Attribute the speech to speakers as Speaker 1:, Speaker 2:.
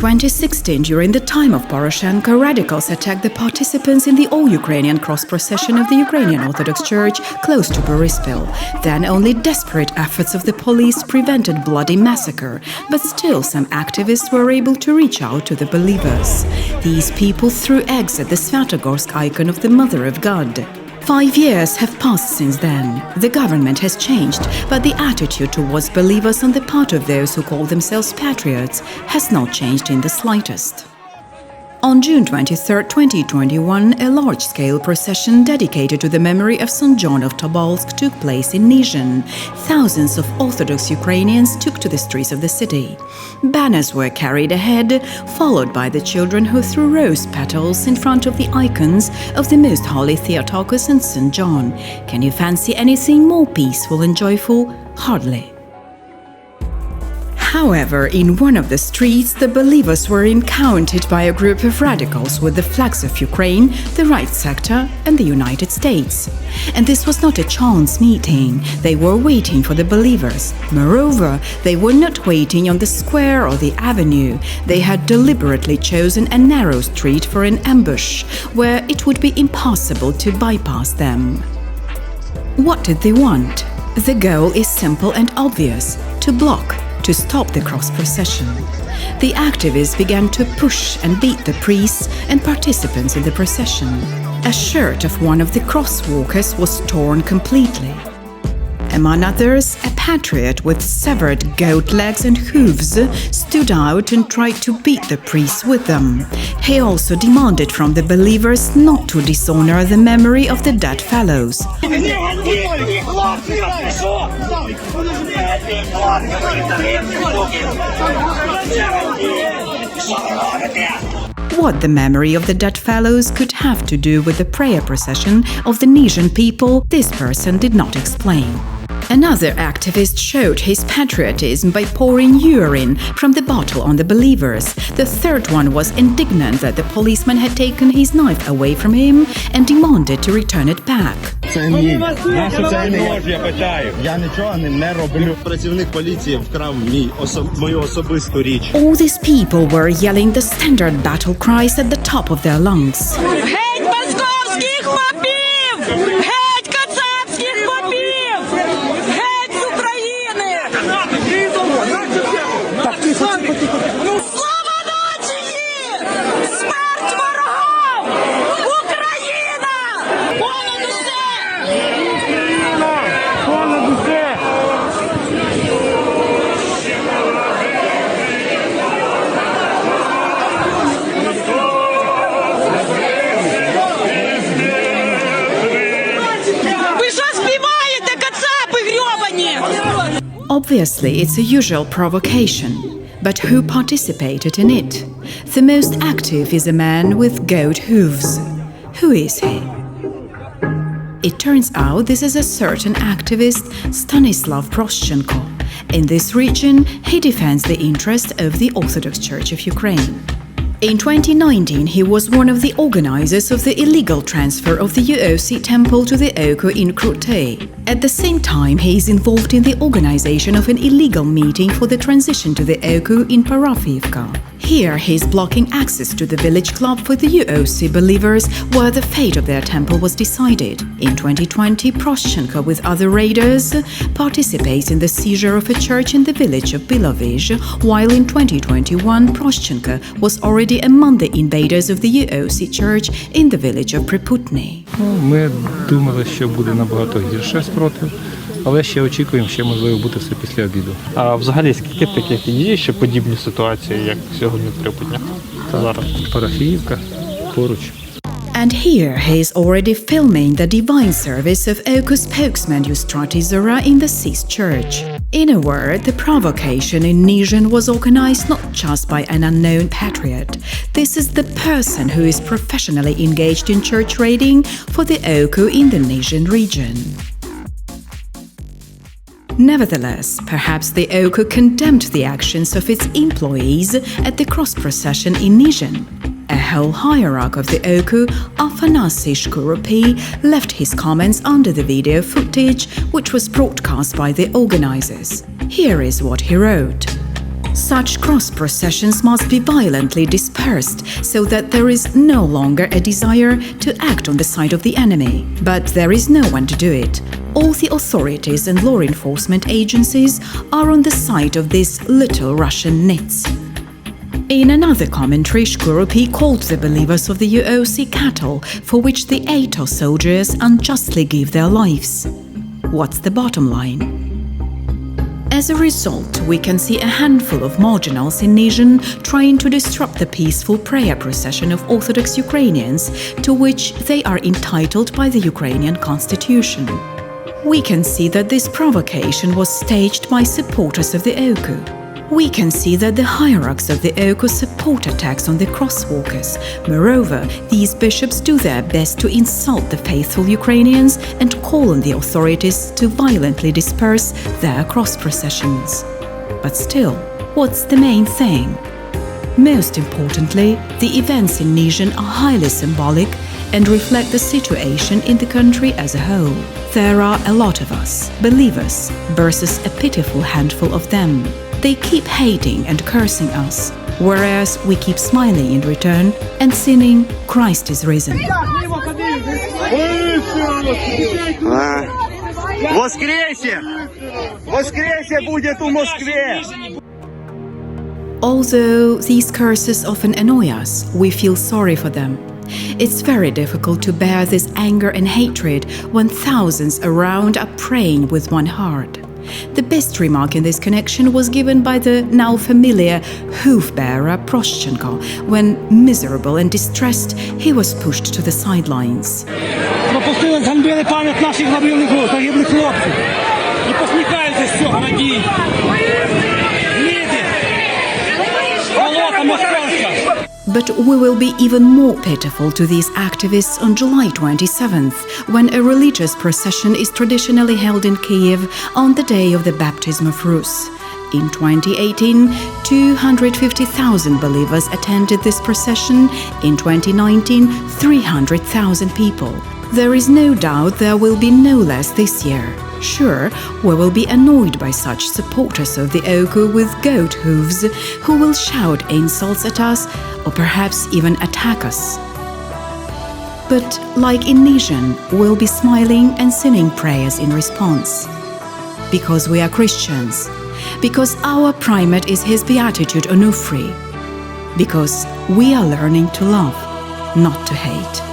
Speaker 1: 2016, during the time of Poroshenko, radicals attacked the participants in the all-Ukrainian cross-procession of the Ukrainian Orthodox Church close to Boryspil. Then only desperate efforts of the police prevented bloody massacre, but still some activists were able to reach out to the believers. These people threw eggs at the Svyatogorsk icon of the Mother of God. 5 years have passed since then. The government has changed, but the attitude towards believers on the part of those who call themselves patriots has not changed in the slightest. On June 23, 2021, a large-scale procession dedicated to the memory of St. John of Tobolsk took place in Nizhyn. Thousands of Orthodox Ukrainians took to the streets of the city. Banners were carried ahead, followed by the children who threw rose petals in front of the icons of the Most Holy Theotokos and St. John. Can you fancy anything more peaceful and joyful? Hardly. However, in one of the streets, the believers were encountered by a group of radicals with the flags of Ukraine, the Right Sector, and the United States. And this was not a chance meeting. They were waiting for the believers. Moreover, they were not waiting on the square or the avenue. They had deliberately chosen a narrow street for an ambush, where it would be impossible to bypass them. What did they want? The goal is simple and obvious: to block, to stop the cross-procession. The activists began to push and beat the priests and participants in the procession. A shirt of one of the crosswalkers was torn completely. Among others, a patriot with severed goat legs and hooves stood out and tried to beat the priests with them. He also demanded from the believers not to dishonor the memory of the dead fellows. What the memory of the dead fellows could have to do with the prayer procession of the Nizhyn people, this person did not explain. Another activist showed his patriotism by pouring urine from the bottle on the believers. The third one was indignant that the policeman had taken his knife away from him and demanded to return it back. All these people were yelling the standard battle cries at the top of their lungs. Obviously, it's a usual provocation, but who participated in it? The most active is a man with goat hooves. Who is he? It turns out this is a certain activist, Stanislav Procession. In this region, he defends the interest of the Orthodox Church of Ukraine. In 2019, he was one of the organizers of the illegal transfer of the UOC temple to the OCU in Krutei. At the same time, he is involved in the organization of an illegal meeting for the transition to the OCU in Parafivka. Here, he is blocking access to the village club for the UOC believers, where the fate of their temple was decided. In 2020, Procession, with other raiders, participates in the seizure of a church in the village of Bilovizh, while in 2021, Procession was already among the invaders of the UOC church in the village of Priputny.
Speaker 2: Ми думали, що буде набагато гірше спротив, але ще очікуємо, що можливо буде все після обіду.
Speaker 3: А взагалі скільки таких є ще подібні ситуації, як сьогодні в Припутнях? Зараз
Speaker 2: Парафіївка поруч.
Speaker 1: And here he is already filming the divine service of OCU spokesman Eustrati Zora in the seized church. In a word, the provocation in Nizhyn was organized not just by an unknown patriot. This is the person who is professionally engaged in church raiding for the OCU in the Nizhyn region. Nevertheless, perhaps the OCU condemned the actions of its employees at the cross-procession in Nizhyn. A whole hierarch of the OCU, Afanasy Shkuropi, left his comments under the video footage which was broadcast by the organizers. Here is what he wrote. Such cross processions must be violently dispersed so that there is no longer a desire to act on the side of the enemy. But there is no one to do it. All the authorities and law enforcement agencies are on the side of these little Russian nits. In another commentary, Shkurupi called the believers of the UOC cattle for which the ATO soldiers unjustly give their lives. What's the bottom line? As a result, we can see a handful of marginals in Nizhyn trying to disrupt the peaceful prayer procession of Orthodox Ukrainians, to which they are entitled by the Ukrainian constitution. We can see that this provocation was staged by supporters of the OCU. We can see that the hierarchs of the OCU support attacks on the crosswalkers. Moreover, these bishops do their best to insult the faithful Ukrainians and call on the authorities to violently disperse their cross processions. But still, what's the main thing? Most importantly, the events in Nizhyn are highly symbolic and reflect the situation in the country as a whole. There are a lot of us, believers, versus a pitiful handful of them. They keep hating and cursing us, whereas we keep smiling in return and singing, "Christ is risen."
Speaker 4: Воскресе! Воскресе будет у Москве!
Speaker 1: Although these curses often annoy us, we feel sorry for them. It's very difficult to bear this anger and hatred when thousands around are praying with one heart. The best remark in this connection was given by the now familiar hoof bearer Procession when, miserable and distressed, he was pushed to the sidelines.
Speaker 5: Пропустили, зганьбили пам'ять наших загиблих хлопців. І посміхаються з цього надії. Люди! Болота московська!
Speaker 1: But we will be even more pitiful to these activists on July 27th, when a religious procession is traditionally held in Kiev on the day of the baptism of Rus. In 2018, 250,000 believers attended this procession. In 2019, 300,000 people. There is no doubt there will be no less this year. Sure, we will be annoyed by such supporters of the OCU with goat hooves who will shout insults at us or perhaps even attack us. But like in Nizhyn, we'll be smiling and singing prayers in response. Because we are Christians. Because our primate is his beatitude Onufri. Because we are learning to love, not to hate.